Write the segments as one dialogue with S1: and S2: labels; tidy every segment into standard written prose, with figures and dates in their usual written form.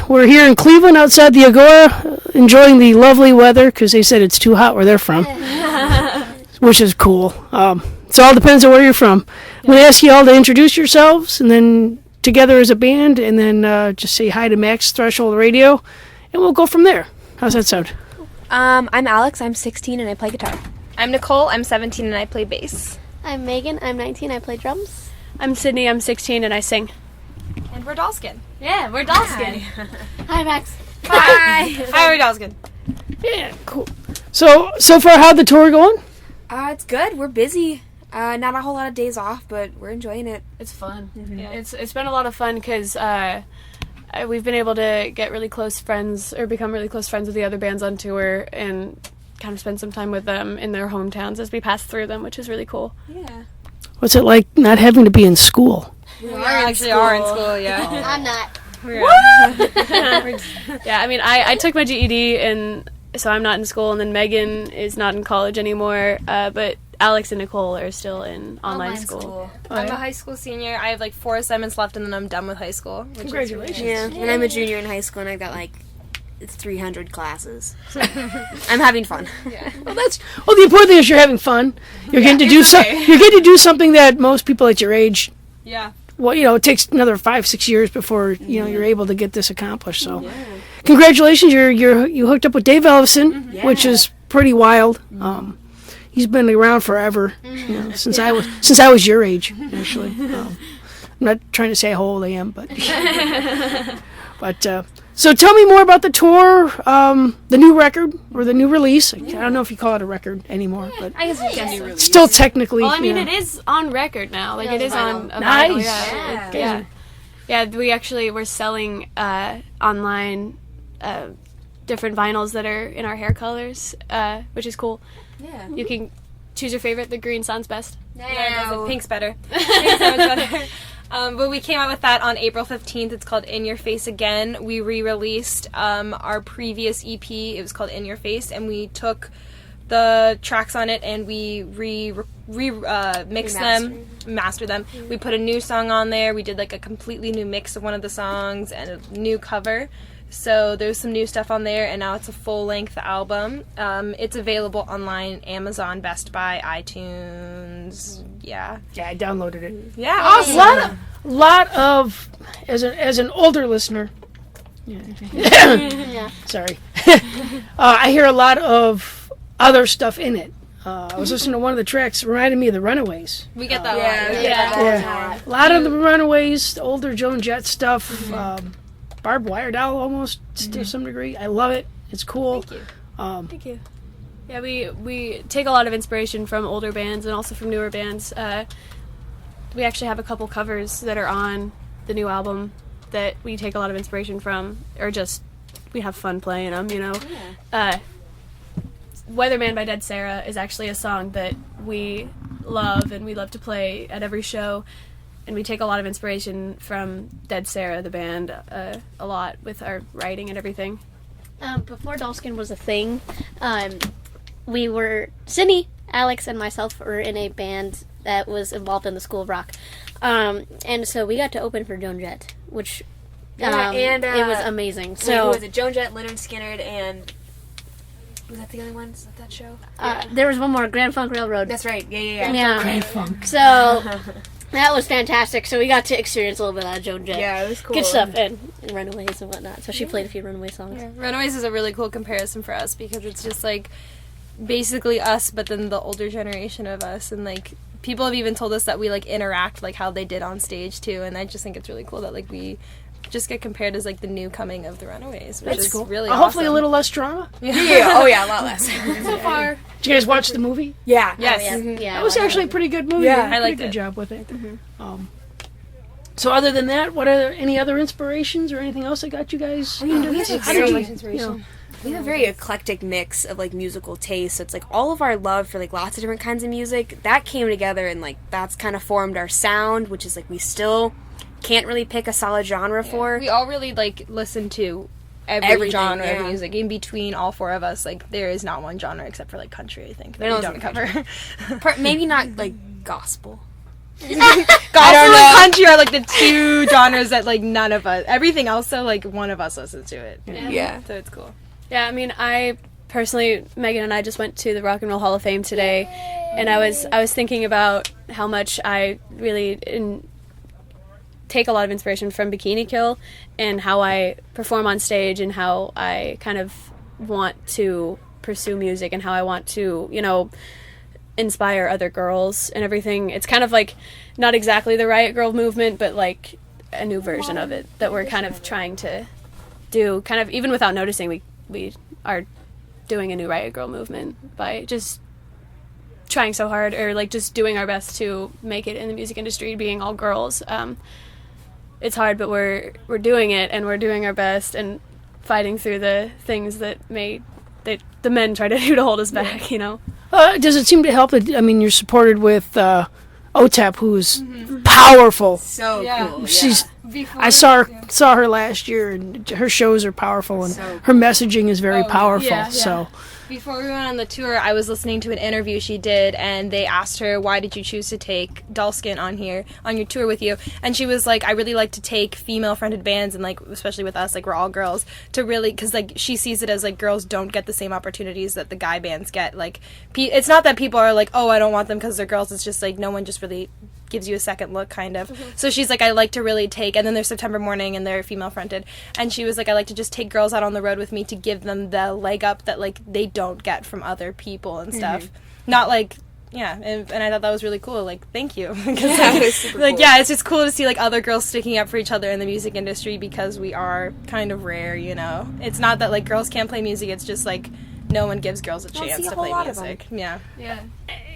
S1: We're here in Cleveland outside the Agora, enjoying the lovely weather because they said it's too hot where they're from, which is cool. So it all depends on where you're from. I'm going to ask you all to introduce yourselves and then together as a band and then just say hi to Max Threshold Radio and we'll go from there. How's that sound?
S2: I'm Alex. I'm 16 and I play guitar.
S3: I'm Nicole. I'm 17 and I play bass.
S4: I'm Megan. I'm 19. I play drums.
S5: I'm Sydney. I'm 16 and I sing.
S3: And we're Dollskin.
S5: Yeah, we're Dollskin.
S4: Hi, Max.
S3: Hi. Hi, we're Dollskin.
S1: Yeah, cool. So far, how'd the tour going?
S2: It's good. We're busy. Not a whole lot of days off, but we're enjoying it.
S5: It's fun.
S2: Mm-hmm.
S5: Yeah, it's been a lot of fun because we've been able to get really close friends or become really close friends with the other bands on tour and kind of spend some time with them in their hometowns as we pass through them, which is really cool.
S2: Yeah.
S1: What's it like not having to be in school?
S3: We actually are in school, yeah.
S4: I'm not.
S5: Yeah, I mean, I took my GED, and so I'm not in school, and then Megan is not in college anymore, but Alex and Nicole are still in online school.
S3: I'm a high school senior. I have like 4 assignments left, and then I'm done with high school.
S1: Congratulations.
S2: Yeah. And I'm a junior in high school, and I've got like 300 classes. So I'm having fun.
S1: Well, the important thing is you're having fun. You're getting to do You're getting to do something that most people at your age.
S3: Yeah.
S1: Well, it takes another 5-6 years before you're able to get this accomplished. So, congratulations! You hooked up with Dave Ellefson, which is pretty wild. He's been around forever, since I was your age, actually. I'm not trying to say how old I am, but so tell me more about the tour, the new record or the new release. I don't know if you call it a record anymore, but
S3: I guess we can do release.
S1: still technically.
S5: Well, I mean, it is on record now. Like, it is on a
S1: Nice.
S5: vinyl. Yeah, we're selling online different vinyls that are in our hair colors, which is cool.
S2: Yeah.
S5: You can choose your favorite. The green sounds best.
S3: Yeah, pink's better. Pink's so much better. But we came out with that on April 15th. It's called In Your Face Again. We re-released our previous EP. It was called In Your Face, and we took the tracks on it and we mixed them, mastered them. We put a new song on there. We did like a completely new mix of one of the songs and a new cover. So there's some new stuff on there, and now it's a full-length album. It's available online, Amazon, Best Buy, iTunes. Yeah,
S1: I downloaded it.
S3: Yeah,
S1: Awesome. Lot of as an older listener. Sorry, I hear a lot of other stuff in it. I was listening to one of the tracks, reminded me of the Runaways.
S3: We get that a lot.
S1: Yeah, a lot of the Runaways, the older Joan Jett stuff. Barbed Wire Doll almost to some degree. I love it. It's cool.
S3: Thank you.
S5: Thank you. Yeah, we take a lot of inspiration from older bands and also from newer bands. We actually have a couple covers that are on the new album that we take a lot of inspiration from, or just we have fun playing them, Weatherman by Dead Sarah is actually a song that we love and we love to play at every show. And we take a lot of inspiration from Dead Sarah, the band, a lot with our writing and everything.
S4: Before Dollskin was a thing, Sydney, Alex, and myself were in a band that was involved in the School of Rock. And so we got to open for Joan Jett, which it was amazing. So
S2: was it Joan Jett, Leonard Skinner, and was that the other ones at that show?
S4: there was one more, Grand Funk Railroad.
S2: That's right. Yeah.
S1: Grand Funk.
S4: So that was fantastic. So we got to experience a little bit of Joan Jett.
S2: Yeah, it was cool.
S4: Good stuff, and Runaways and whatnot. So she played a few Runaway songs.
S3: Yeah. Runaways is a really cool comparison for us because it's just like basically us, but then the older generation of us, and like people have even told us that we like interact like how they did on stage too, and I just think it's really cool that like we just get compared as like the new coming of the Runaways, which is
S1: cool.
S3: really awesome.
S1: Hopefully a little less drama.
S2: Yeah. Oh yeah, a lot less.
S4: So far,
S1: Did you guys watch the movie?
S2: Yeah.
S3: Yes.
S4: yeah.
S1: That was actually a pretty good movie.
S2: Yeah,
S1: They did
S3: I
S1: a
S3: liked
S1: pretty good
S3: it.
S1: job with it. So other than that, what are any other inspirations or anything else that got you guys into
S2: we
S1: this?
S2: have
S1: How did
S2: so
S1: you-
S2: much inspiration. We have a very eclectic mix of like musical tastes. So it's like all of our love for like lots of different kinds of music that came together, and like that's kind of formed our sound, which is like we still can't really pick a solid genre for.
S3: We all really like listen to every
S2: Everything,
S3: genre
S2: yeah.
S3: of music. In between all four of us, like there is not one genre except for like country, I think, that
S2: There
S3: we
S2: is
S3: don't
S2: country.
S3: cover.
S2: Maybe not like gospel.
S3: Gospel and country are like the two genres that like none of us. Everything else though, like one of us listens to it.
S2: Yeah.
S3: So it's cool.
S5: Yeah, I mean, I personally, Megan and I just went to the Rock and Roll Hall of Fame today, and I was thinking about how much I really take a lot of inspiration from Bikini Kill and how I perform on stage and how I kind of want to pursue music and how I want to, you know, inspire other girls and everything. It's kind of like not exactly the Riot Girl movement, but like a new version of it that we're kind of trying to do, kind of even without noticing. We are doing a new Riot Girl movement by just trying so hard, or like just doing our best to make it in the music industry, being all girls. It's hard, but we're doing it, and we're doing our best and fighting through the things that the men try to do to hold us back, you know.
S1: Does it seem to help that, I mean, you're supported with OTEP, who's powerful.
S2: So cool.
S1: She's
S3: Before,
S1: I saw her last year, and her shows are powerful, and her messaging is very powerful.
S5: yeah.
S1: So
S3: Before we went on the tour, I was listening to an interview she did, and they asked her, why did you choose to take Dullskin on your tour with you? And she was like, I really like to take female-fronted bands, and like, especially with us, like, we're all girls, to really, because like, she sees it as like, girls don't get the same opportunities that the guy bands get. Like, it's not that people are like, oh, I don't want them because they're girls, it's just like, no one just really gives you a second look, kind of. So she's like, I like to really take, and then there's September Morning, and they're female fronted, and she was like, I like to just take girls out on the road with me to give them the leg up that like they don't get from other people and stuff. Not like, yeah, and I thought that was really cool. Like, thank you. Because like, yeah, it's just cool to see like other girls sticking up for each other in the music industry, because we are kind of rare, you know. It's not that like girls can't play music, it's just like no one gives girls a chance to play music. Yeah.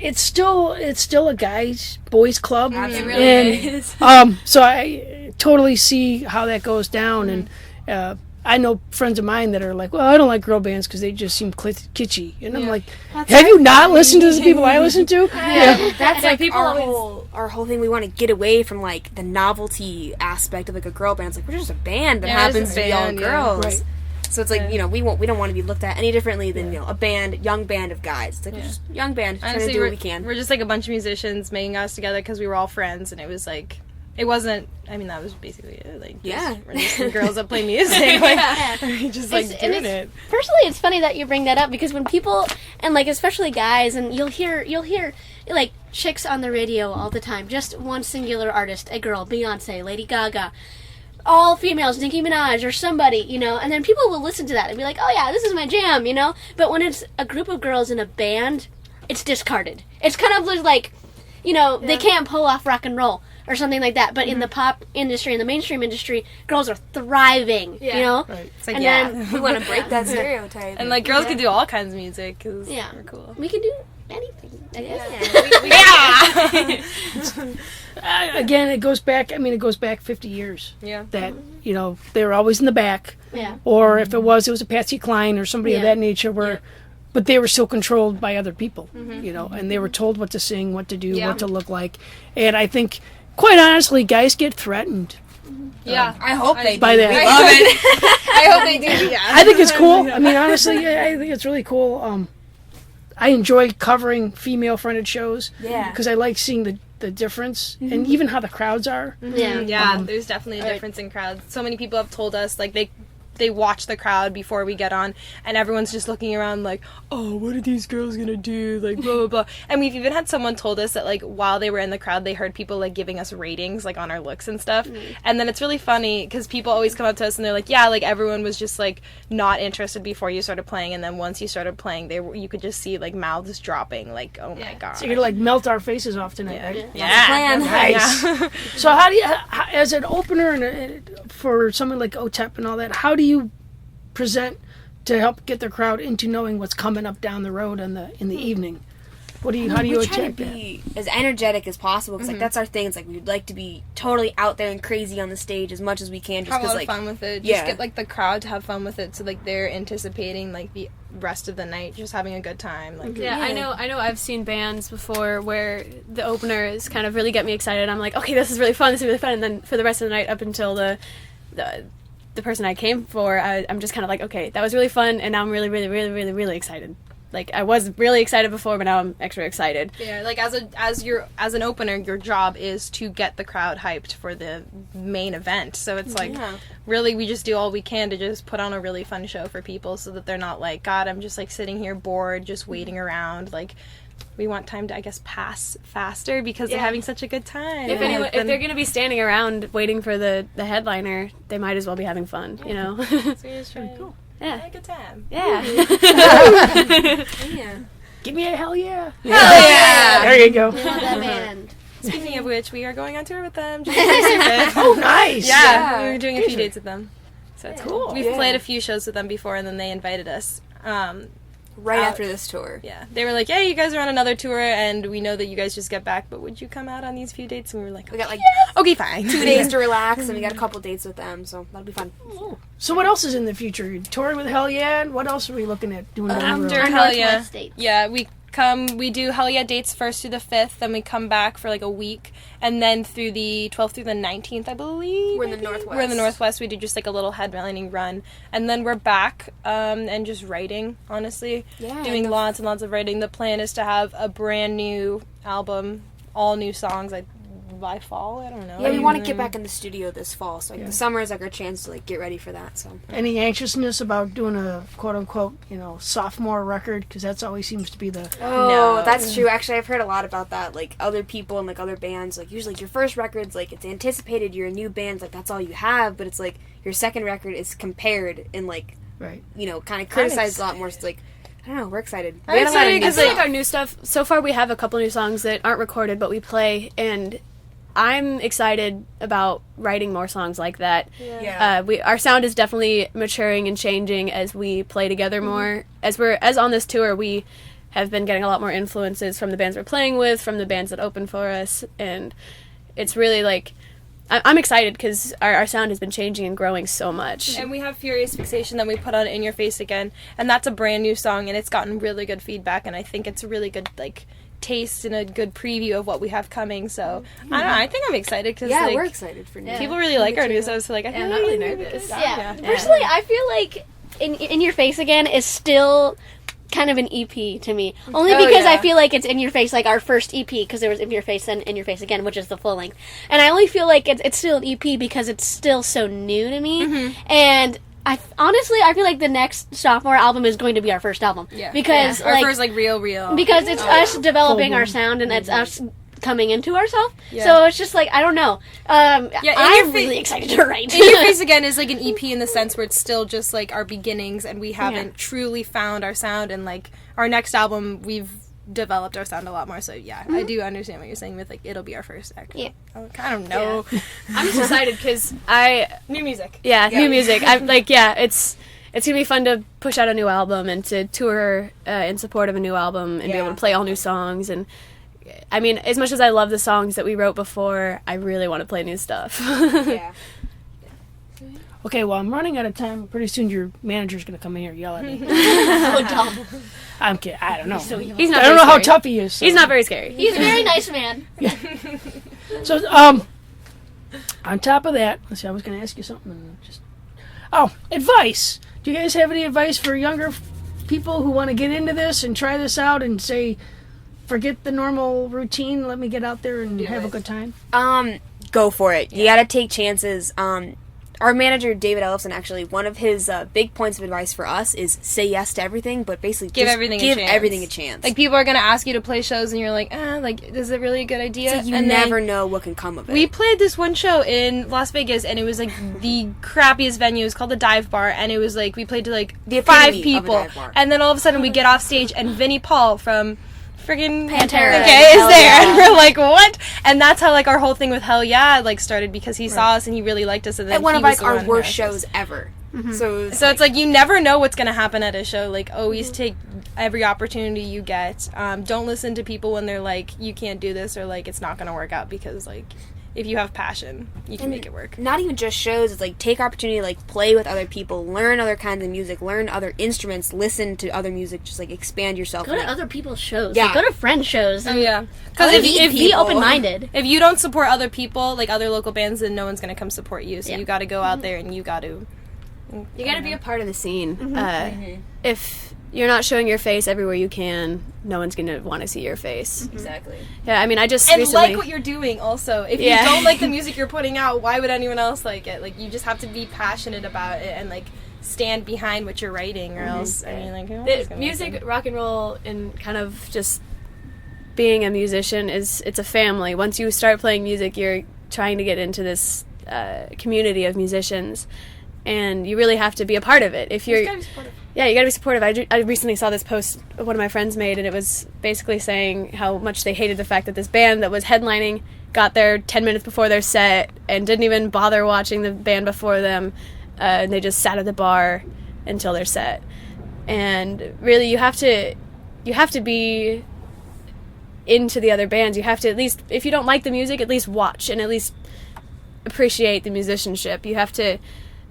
S1: it's still a boys club.
S3: It really is.
S1: So I totally see how that goes down, and I know friends of mine that are like, well, I don't like girl bands because they just seem kitschy, and I'm like, have you not listened to the people I listen to?
S2: That's like
S3: people
S2: our whole thing. We want to get away from like the novelty aspect of like a girl band. It's like, we're just a band that happens to be all girls.
S1: Right.
S2: So it's like, you know, we don't want to be looked at any differently than, you know, a young band of guys. It's like, we're just a young band trying to do what we can.
S3: We're just like a bunch of musicians making us together because we were all friends, and it was like, it wasn't, I mean, that was basically it. Like, we're just some girls that play music. Like, we just like doing it.
S4: Personally, it's funny that you bring that up, because when people, and like especially guys, and you'll hear like chicks on the radio all the time, just one singular artist, a girl, Beyonce, Lady Gaga, all females, Nicki Minaj or somebody, you know, and then people will listen to that and be like, oh yeah, this is my jam, you know. But when it's a group of girls in a band, it's discarded. It's kind of like, you know, they can't pull off rock and roll or something like that. But in the pop industry, in the mainstream industry, girls are thriving, you know.
S1: Right.
S3: It's like,
S4: And
S3: then
S2: We want to break that stereotype.
S3: and like girls can do all kinds of music because we're cool.
S4: we can do anything, I guess.
S1: Again, it goes back 50 years.
S3: Yeah.
S1: That, you know, they were always in the back.
S4: Yeah.
S1: Or if it was a Patsy Cline or somebody of that nature, but they were still controlled by other people, you know, and they were told what to sing, what to do, what to look like. And I think, quite honestly, guys get threatened.
S3: Yeah.
S2: I hope they do.
S1: By that.
S2: We love it.
S3: I hope they do. Yeah.
S1: I think it's cool. I mean, honestly, I think it's really cool. I enjoy covering female-fronted shows because I like seeing the difference and even how the crowds are.
S3: Yeah, there's definitely a difference in crowds. So many people have told us, like, they watch the crowd before we get on, and everyone's just looking around like, oh, what are these girls gonna do, like, blah blah blah. And we've even had someone told us that, like, while they were in the crowd, they heard people like giving us ratings, like, on our looks and stuff. And then it's really funny because people always come up to us and they're like, yeah, like, everyone was just like not interested before you started playing, and then once you started playing, you could just see like mouths dropping, like, oh my god.
S1: So you're like melt our faces off tonight, right?
S3: Yeah.
S1: Nice. So how do you, as an opener and for something like OTEP and all that, how do you present to help get the crowd into knowing what's coming up down the road in the evening? How do you
S2: we try to
S1: attack that?
S2: be as energetic as possible, because like that's our thing. It's like we'd like to be totally out there and crazy on the stage as much as we can, just
S3: have a
S2: because
S3: lot
S2: like
S3: of fun with it. Just get like the crowd to have fun with it, so like they're anticipating like the rest of the night, just having a good time. Like
S5: I know I've seen bands before where the openers kind of really get me excited. I'm like, okay, this is really fun, and then for the rest of the night, up until the person I came for, I'm just kind of like, okay, that was really fun, and now I'm really, really, really, really, really excited. like I was really excited before, but now I'm extra excited.
S3: Yeah, like as an opener, your job is to get the crowd hyped for the main event. So it's like really we just do all we can to just put on a really fun show for people so that they're not like, God, I'm just like sitting here bored, just waiting around. Like we want time to, I guess, pass faster because they're having such a good time.
S5: If they're going to be standing around waiting for the headliner, they might as well be having fun, you know?
S3: Cool.
S5: Yeah.
S3: Have a good time.
S5: Yeah.
S2: Yeah.
S1: Give me a hell yeah.
S3: Hell yeah!
S1: There you go.
S4: Love that band.
S3: Speaking of which, we are going on tour with them. January 5th.
S1: Oh, nice.
S3: Yeah, we were doing a few dates with them. So it's
S1: Cool.
S3: We've played a few shows with them before, and then they invited us.
S2: Right after this tour.
S3: Yeah, they were like, "Hey, you guys are on another tour, and we know that you guys just get back, but would you come out on these few dates?" And we were like,
S2: We got like
S3: "Okay, fine."
S2: 2 days to relax, and we got a couple dates with them, so that'll be fun.
S1: So what else is in the future? You're touring with Hell Yeah, and what else are we looking at doing down the
S3: After
S1: road?
S3: Hell Yeah,
S4: Northwest States.
S3: yeah, we do Hell Yeah dates 1st through the 5th, then we come back for like a week, and then through the 12th through the 19th, I believe.
S2: We're in the Northwest.
S3: We're in the Northwest. We do just like a little headlining run, and then we're back and just writing. Honestly,
S2: Yeah,
S3: doing lots and lots of writing. The plan is to have a brand new album, all new songs, like by fall. I don't know.
S2: Yeah, we want to get back in the studio this fall, so like the summer is like our chance to like get ready for that. So
S1: Any anxiousness about doing a quote unquote, sophomore record? Because that's always seems to be the.
S2: no, that's true. Actually, I've heard a lot about that. Like other people and like other bands, like usually like, your first record's like it's anticipated. You're a new band, like that's all you have. But it's like your second record is compared and like
S1: Right.
S2: kind of criticized a lot more. So it's like I don't know. We're excited.
S3: I'm
S2: We had a lot of
S3: excited
S2: new
S5: Because
S3: because,
S2: stuff.
S5: like our new stuff, so far we have a couple new songs that aren't recorded, but we play, and I'm excited about writing more songs like that.
S2: Yeah.
S5: Our sound is definitely maturing and changing as we play together more. As on this tour, we have been getting a lot more influences from the bands we're playing with, from the bands that open for us, and it's really like I'm excited because our sound has been changing and growing so much.
S3: And we have Furious Fixation that we put on In Your Face Again, and that's a brand new song, and it's gotten really good feedback, and I think it's a really good like taste and a good preview of what we have coming. So I don't know. I think I'm excited because
S2: Yeah,
S3: like,
S2: we're excited for new.
S3: people really like our new stuff. So like I feel
S5: I'm
S3: like
S5: not really
S3: it's gonna be
S5: nervous.
S3: good.
S4: Yeah. Personally, I feel like in Your Face Again is still kind of an EP to me. Only
S3: Oh,
S4: because I
S3: yeah.
S4: feel like it's In Your Face, like our first EP, because there was In Your Face and In Your Face Again, which is the full length. And I only feel like it's still an EP because it's still so new to me. And honestly, I feel like the next sophomore album is going to be our first album.
S3: Yeah.
S4: Because
S3: our
S4: like
S3: first like real.
S4: because it's us developing our sound and it's us coming into ourselves.
S3: Yeah.
S4: So it's just like I don't know.
S3: In
S4: I'm
S3: Your
S4: really excited to write.
S3: In Your Face Again is like an EP in the sense where it's still just like our beginnings and we haven't truly found our sound, and like our next album we've developed our sound a lot more. So yeah, I do understand what you're saying with like it'll be our first actual.
S4: Yeah.
S3: I don't know.
S5: I'm just excited because
S3: New music.
S5: new music. I'm like, it's gonna be fun to push out a new album and to tour in support of a new album and be able to play all new songs. And I mean, as much as I love the songs that we wrote before, I really want to play new stuff.
S2: Yeah.
S1: Okay, well, I'm running out of time. Pretty soon your manager's going to come in here and yell at me.
S4: So dumb.
S1: I'm kidding. I don't know.
S5: He's not.
S1: I don't
S5: very
S1: know how
S5: scary.
S1: tough he is. So.
S5: He's not very scary.
S4: He's a very nice man.
S1: So, on top of that, let's see, I was going to ask you something. Advice. Do you guys have any advice for younger people who want to get into this and try this out and say, forget the normal routine, let me get out there and have a good time?
S2: Go for it. You gotta take chances. Our manager, David Ellison, actually, one of his big points of advice for us is say yes to everything, but basically
S3: Give
S2: just
S3: everything a
S2: give
S3: chance.
S2: everything a chance.
S3: Like people are gonna ask you to play shows and you're like, like is it really a good idea?
S2: It's like you
S3: and then
S2: never know what can come of it.
S3: we played this one show in Las Vegas and it was like the crappiest venue. It was called the Dive Bar, and it was like we played to like
S2: The
S3: 5
S2: epitome of a
S3: people,
S2: dive bar.
S3: and then all of a sudden we get off stage and Vinnie Paul from friggin'
S4: Pantera.
S3: okay, is
S2: Hell
S3: there,
S2: yeah.
S3: and we're like, what? And that's how like our whole thing with Hell Yeah like started, because he saw us and he really liked us, and then
S2: at one
S3: he
S2: of
S3: was
S2: like
S3: the
S2: our
S3: one who
S2: worst
S3: asked us.
S2: shows ever. So
S3: So it's like you never know what's going to happen at a show. Like, always take every opportunity you get. Don't listen to people when they're like, you can't do this, or like, it's not going to work out, because like, if you have passion, you can make it work.
S2: not even just shows. It's like take opportunity, to, like play with other people, learn other kinds of music, learn other instruments, listen to other music, just like expand yourself.
S4: Go to
S2: Like,
S4: other people's shows.
S2: Yeah.
S4: Like, go to friends' shows.
S3: Oh,
S4: And
S3: yeah. Because
S2: Meet
S4: be
S2: people.
S4: open-minded.
S3: if you don't support other people, like other local bands, then no one's going to come support you. So
S4: Yeah.
S3: you got to go out there and you got to.
S5: You got to be a part of the scene. If you're not showing your face everywhere you can, no one's gonna want to see your face.
S2: Exactly.
S5: Yeah, I mean, I just
S3: And
S5: recently,
S3: like what you're doing also. If
S5: Yeah.
S3: you don't like the music you're putting out, why would anyone else like it? Like, you just have to be passionate about it and like stand behind what you're writing, or else, I mean, like, who else is gonna
S5: music,
S3: listen?
S5: rock and roll, and kind of just being a musician it's a family. Once you start playing music, you're trying to get into this community of musicians, and you really have to be a part of it. If you're,
S3: You gotta be supportive.
S5: yeah, you gotta be supportive. I recently saw this post one of my friends made, and it was basically saying how much they hated the fact that this band that was headlining got there 10 minutes before their set and didn't even bother watching the band before them, and they just sat at the bar until their set. And really, you have to be into the other bands. You have to, at least, if you don't like the music, at least watch and at least appreciate the musicianship. You have to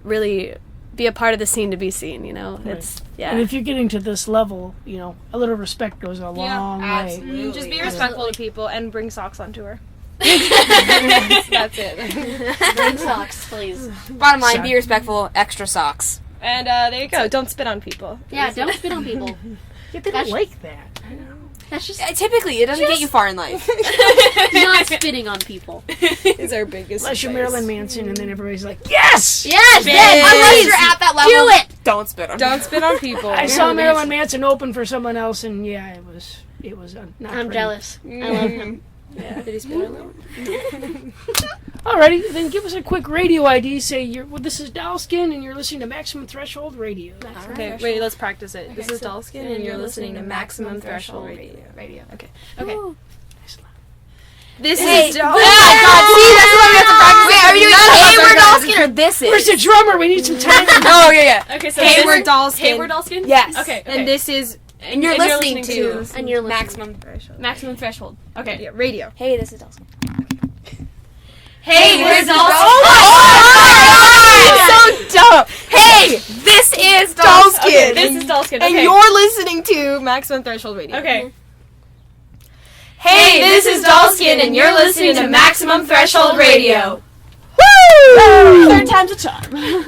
S5: really be a part of the scene to be seen, you know? It's, yeah.
S1: And if you're getting to this level, you know, a little respect goes a long way.
S2: absolutely.
S3: Just be respectful to people and bring socks on tour. That's it.
S4: Bring socks, please.
S2: Bottom line, be respectful, extra socks.
S3: And there you go. Don't spit on people.
S4: Yeah, don't spit on people.
S1: Yeah, they don't like that.
S4: That's just
S2: Typically, it doesn't get you far in life.
S4: not spitting on people.
S3: Is our biggest
S1: Unless you're
S3: advice.
S1: Marilyn Manson, and then everybody's like, yes!
S4: Yes,
S2: Unless you're at that level,
S4: do it.
S2: don't spit on
S3: Don't spit on people.
S1: I saw Marilyn Manson open for someone else, and yeah, it was not
S4: I'm
S1: pretty.
S4: jealous. I love him.
S5: Did he spit on that one?
S1: Alrighty, then give us a quick radio ID. Say, this is Dowskin, and you're listening to Maximum Threshold Radio.
S3: Okay, wait, let's practice it. This is Dulskin, and you're listening to Maximum Threshold Radio. Okay.
S5: Okay.
S3: This
S2: Hey,
S3: is
S2: oh my god, see, that's what we have to practice. Wait, are we doing Hayward Dawskin or this
S1: Where's
S2: is?
S1: the drummer? We need some time.
S2: Oh, yeah, yeah.
S5: Okay, so
S3: Hayward Dulskin.
S5: Hayward Dulskin?
S2: Yes.
S5: Okay.
S3: And this is
S2: And you're listening to
S4: And you're listening.
S2: Maximum.
S5: Maximum Threshold. Okay.
S3: Yeah, radio.
S2: Hey, this is Dawson.
S3: Hey,
S2: this is
S3: Dulskin.
S2: So dumb. Hey, this is Dawson.
S3: Okay,
S5: This is Dulskin.
S3: And
S5: Okay.
S3: you're listening to Maximum Threshold Radio.
S5: Okay.
S3: Hey, this is Dulskin, and you're listening to Maximum Threshold Radio.
S1: Woo!
S2: Third time's a charm.